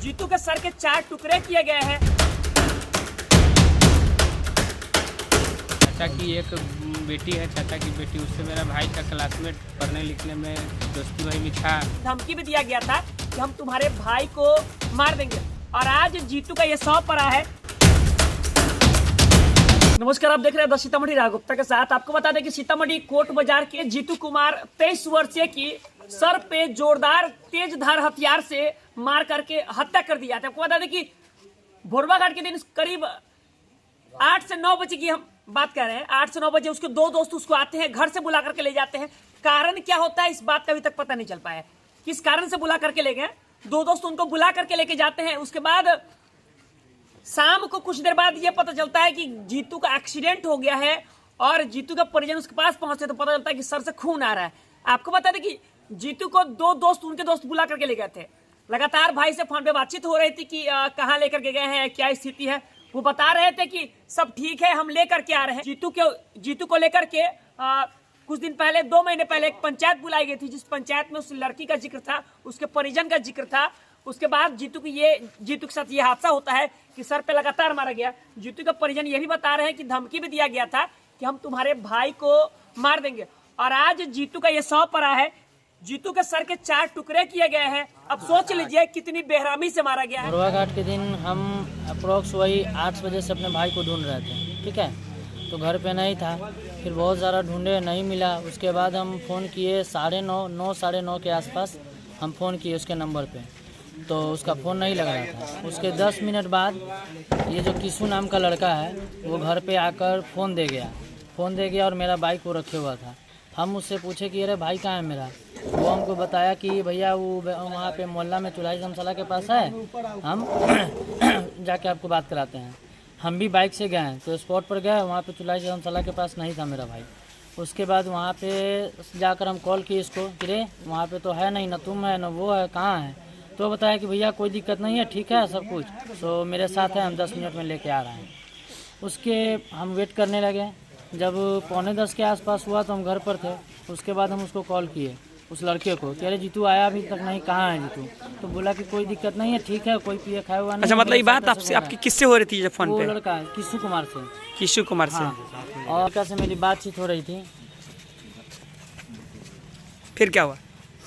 जीतू के सर के 4 टुकड़े किए गए हैं। चाचा की एक बेटी है, चाचा की बेटी, उससे मेरा भाई का क्लासमेट पढ़ने लिखने में दोस्ती वही में था। धमकी भी दिया गया था कि हम तुम्हारे भाई को मार देंगे और आज जीतू का ये 100 पड़ा है। नमस्कार, आप देख रहे हैं द सीतामढ़ी राघव गुप्ता के साथ। आपको बता दें कि सीतामढ़ी कोर्ट बाजार के जीतू कुमार 23 वर्षीय की सर पे जोरदार तेज धार हथियार से मार करके हत्या कर दिया था। आपको बता दें कि भोरवा घाट के दिन करीब 8 से 9 बजे की हम बात कर रहे हैं। 8 से 9 बजे उसके 2 दोस्त उसको आते हैं, घर से बुला करके ले जाते हैं। कारण क्या होता है इस बात का अभी तक पता नहीं चल पाया, किस कारण से बुला करके ले गए। 2 दोस्त उनको बुला करके लेके जाते हैं। उसके बाद शाम को कुछ देर बाद ये पता चलता है कि जीतू का एक्सीडेंट हो गया है और जीतू का परिजन उसके पास पहुंचते तो पता चलता है कि सर से खून आ रहा है। आपको बता दें कि जीतू को 2 दोस्त उनके दोस्त बुला करके ले गए थे। लगातार भाई से फोन पे बातचीत हो रही थी कि कहाँ लेकर के गए हैं, क्या स्थिति है। वो बता रहे थे कि सब ठीक है, हम लेकर के आ रहे हैं। जीतू को लेकर के कुछ दिन पहले 2 महीने पहले एक पंचायत बुलाई गई थी, जिस पंचायत में उस लड़की का जिक्र था, उसके परिजन का जिक्र था। उसके बाद जीतू के साथ ये हादसा होता है कि सर पे लगातार मारा गया। जीतू का परिजन ये भी बता रहे हैं कि धमकी भी दिया गया था कि हम तुम्हारे भाई को मार देंगे और आज जीतू का ये 100 पड़ा है। जीतू के सर के 4 टुकड़े किए गए हैं। अब सोच लीजिए कितनी बेरहमी से मारा गया है। भोरवा घाट के दिन हम अप्रोक्स वही 8 बजे से अपने भाई को ढूंढ रहे थे, ठीक है। तो घर पे नहीं था, फिर बहुत ज़्यादा ढूंढे, नहीं मिला। उसके बाद हम फ़ोन किए 9:30 साढ़े 9 के आसपास हम फ़ोन किए उसके नंबर पे, तो उसका फ़ोन नहीं लग रहा था। उसके 10 मिनट बाद ये जो किशु नाम का लड़का है वो घर पे आकर फ़ोन दे गया और मेरा बाइक वो रखे हुआ था। हम उससे पूछे कि अरे भाई कहाँ है मेरा। वो हमको बताया कि भैया वो वहाँ पे मोहल्ला में चुलाई धर्मशाला के पास है, हम जाके आपको बात कराते हैं। हम भी बाइक से गए तो स्पॉट पर गए, वहाँ पे चुलाई धर्मशाला के पास नहीं था मेरा भाई। उसके बाद वहाँ पे जाकर हम कॉल किए इसको कि रे वहाँ पे तो है नहीं, ना तुम है ना वो है, कहाँ है। तो बताया कि भैया कोई दिक्कत नहीं है, ठीक है सब कुछ, तो मेरे साथ है, हम 10 मिनट में लेके आ रहे हैं। उसके हम वेट करने लगे। जब 9:45 के आसपास हुआ तो हम घर पर थे। उसके बाद हम उसको कॉल किए उस लड़के को कि अरे जीतू आया अभी तक नहीं, कहाँ है जीतू। तो बोला कि कोई दिक्कत नहीं है, ठीक है, कोई पिए खाए हुआ नहीं। अच्छा, मतलब ये बात आपसे आपकी किससे हो रही थी जब फोन वो पे? लड़का किशु कुमार से। किशु कुमार से। हाँ, और लड़का से मेरी बातचीत हो रही थी। फिर क्या हुआ?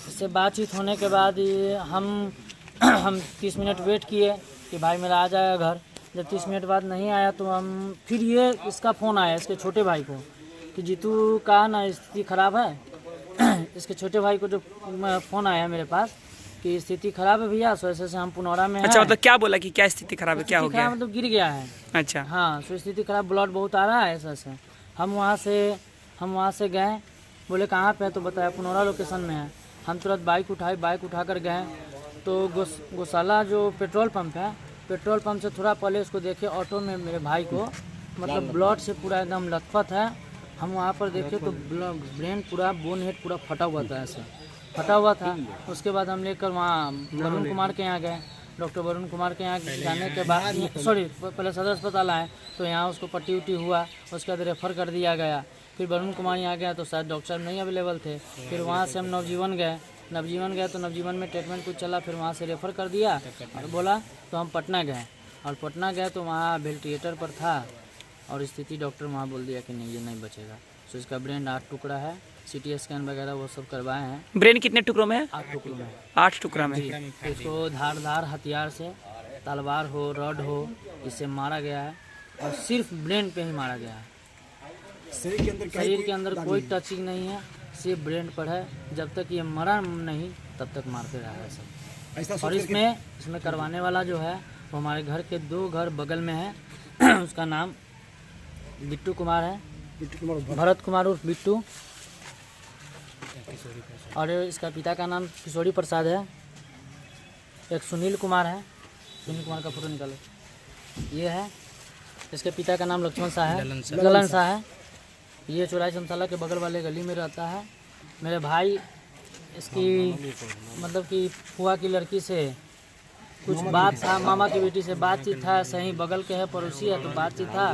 इससे बातचीत होने के बाद हम 30 मिनट वेट किए कि भाई मेरा आ जाएगा घर। जब 30 मिनट बाद नहीं आया तो हम फिर ये इसका फ़ोन आया इसके छोटे भाई को कि जीतू का ना स्थिति ख़राब है। इसके छोटे भाई को जो फ़ोन आया मेरे पास कि स्थिति ख़राब है भैया, सो ऐसे हम पुनौरा में। अच्छा, मतलब क्या बोला कि क्या स्थिति खराब है, क्या हो गया? मतलब गिर गया है। अच्छा, हाँ, सो स्थिति खराब, ब्लड बहुत आ रहा है ऐसा। हम वहाँ से गए, बोले कहाँ पे है, तो बताया पुनौरा लोकेशन में है। हम तुरंत बाइक उठा कर गए तो गौशाला जो पेट्रोल पंप है, पेट्रोल पंप से थोड़ा पहले उसको देखे ऑटो में मेरे भाई को मतलब ब्लड से पूरा एकदम लथपथ है। हम वहाँ पर देखे तो ब्रेन पूरा, बोन हेड पूरा फटा हुआ था, ऐसे फटा हुआ था। उसके बाद हम लेकर वहाँ वरुण कुमार के यहाँ गए। डॉक्टर वरुण कुमार के यहाँ जाने के बाद पहले सदर अस्पताल आए तो यहाँ उसको पट्टी उट्टी हुआ, उसके बाद रेफ़र कर दिया गया। फिर वरुण कुमार यहाँ गया तो शायद डॉक्टर साहब नहीं अवेलेबल थे। फिर वहाँ से हम नवजीवन गए तो नवजीवन में ट्रीटमेंट कुछ चला, फिर वहाँ से रेफ़र कर दिया और बोला तो हम पटना गए तो वहाँ वेंटिलेटर पर था और स्थिति डॉक्टर वहाँ बोल दिया कि नहीं ये नहीं बचेगा। तो इसका ब्रेन 8 टुकड़ा है, CT स्कैन वगैरह वो सब करवाए हैं। ब्रेन कितने टुकड़ों में है? 8 टुकड़ों में। 8 टुकड़ा में। इसको धारदार हथियार से, तलवार हो, रॉड हो, इससे मारा गया है और सिर्फ ब्रेन पे ही मारा गया है। शरीर के अंदर कोई टचिंग नहीं है, सिर्फ ब्रेन पर है। जब तक ये मरा नहीं तब तक मारते रहा है सब। और इसमें करवाने वाला जो है वो हमारे घर के 2 घर बगल में है। उसका नाम बिट्टू कुमार है, भरत कुमार उर्फ बिट्टू, और इसका पिता का नाम किशोरी प्रसाद है। एक सुनील कुमार है, सुनील कुमार का फोटो निकालो। ये है, इसके पिता का नाम लक्ष्मण शाह है, ललन शाह है। ये चुलाई धर्मशाला के बगल वाले गली में रहता है। मेरे भाई इसकी मतलब कि फुआ की लड़की से कुछ बात था, मामा की बेटी से बातचीत था, सही बगल के है, पड़ोसी है, तो बातचीत था,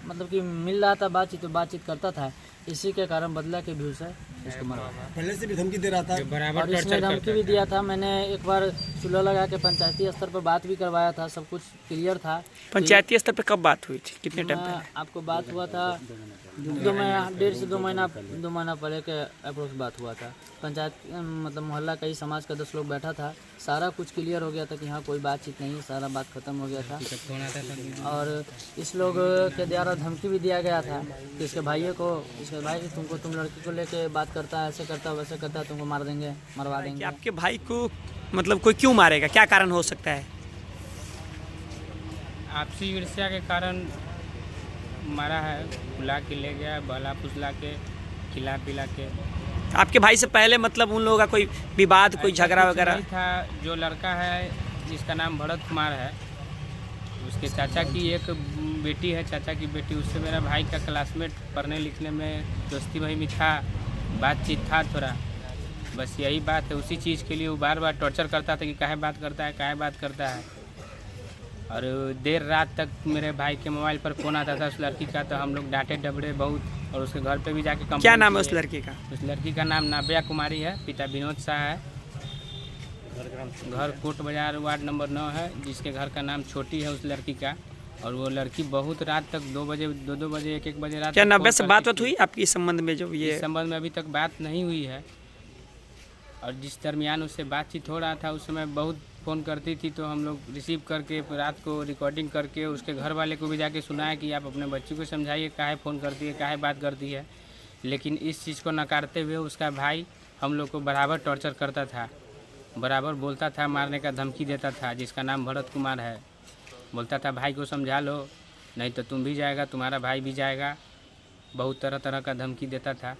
मतलब कि मिल रहा था, बातचीत करता था। इसी के कारण बदला के व्यू से उसको मरवा देंगे। पहले से भी धमकी दे रहा था। और इसमें धमकी भी दिया था। मैंने एक बार चूल्हा लगा के पंचायती स्तर पर बात भी करवाया था, सब कुछ क्लियर था। पंचायती स्तर पे कब बात हुई थी, कितने टाइम पहले? आपको बात हुआ था 2 महीना, 1.5 से 2 महीना पहले के अप्रोक्स बात हुआ था। पंचायत मतलब मोहल्ला का ही समाज का 10 लोग बैठा था, सारा कुछ क्लियर हो गया था कि हाँ कोई बातचीत नहीं है, सारा बात खत्म हो गया था। और इस लोग के द्वारा धमकी भी दिया गया था कि इसके भाई तुम लड़की को लेके बात करता है, ऐसे करता है वैसे करता है, तुमको मार देंगे, मरवा कि देंगे। आपके भाई को मतलब कोई क्यों मारेगा, क्या कारण हो सकता है? आपसी ईर्ष्या के कारण मारा है, बुला के ले गया, बहला फुसला के, खिला पिला के। आपके भाई से पहले मतलब उन लोगों का कोई विवाद, कोई झगड़ा वगैरह? नहीं था। जो लड़का है जिसका नाम भरत कुमार है, उसके चाचा की एक बेटी है, चाचा की बेटी, उससे मेरा भाई का क्लासमेट पढ़ने लिखने में दोस्ती वही में था, बातचीत था थोड़ा, बस यही बात है। उसी चीज़ के लिए वो बार बार टॉर्चर करता था कि काहे बात करता है, काहे बात करता है। और देर रात तक मेरे भाई के मोबाइल पर फ़ोन आता था उस लड़की का, तो हम लोग डांटे डबड़े बहुत, और उसके घर पे भी जाके कंप्लेंट। क्या नाम है उस लड़की का? उस लड़की का नाम नाव्या कुमारी है, पिता विनोद शाह है, घर कोट बाजार वार्ड नंबर 9 है, जिसके घर का नाम छोटी है उस लड़की का। और वो लड़की बहुत रात तक 2 बजे 1 बजे रात क्या तक नब्बे फोन से करती बात थी। हुई आपकी इस संबंध में? जो ये इस संबंध में अभी तक बात नहीं हुई है, और जिस दरमियान उससे बातचीत हो रहा था उस समय बहुत फ़ोन करती थी, तो हम लोग रिसीव करके रात को रिकॉर्डिंग करके उसके घर वाले को भी जाके सुनाया कि आप अपने बच्ची को समझाइए काहे फ़ोन करती है, काहे बात करती है। लेकिन इस चीज़ को नकारते हुए उसका भाई हम लोग को बराबर टॉर्चर करता था, बराबर बोलता था, मारने का धमकी देता था, जिसका नाम भरत कुमार है। बोलता था भाई को समझा लो, नहीं तो तुम भी जाएगा, तुम्हारा भाई भी जाएगा, बहुत तरह तरह का धमकी देता था।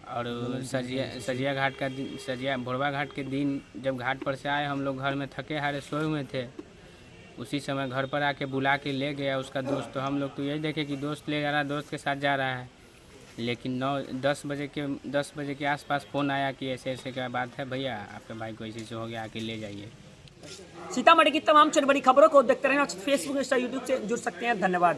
और सजिया घाट का दिन, सजिया भोरवा घाट के दिन जब घाट पर से आए, हम लोग घर में थके हारे सोए हुए थे, उसी समय घर पर आके बुला के ले गया उसका दोस्त। तो हम लोग तो यही देखे कि दोस्त ले जा रहा है, दोस्त के साथ जा रहा है, लेकिन 10 बजे के आसपास फ़ोन आया कि ऐसे ऐसे क्या बात है भैया, आपके भाई को ऐसे हो गया, आके ले जाइए। सीतामढ़ी की तमाम छोटी बड़ी खबरों को देखते रहें और फेसबुक, इंस्टा, यूट्यूब से जुड़ सकते हैं। धन्यवाद।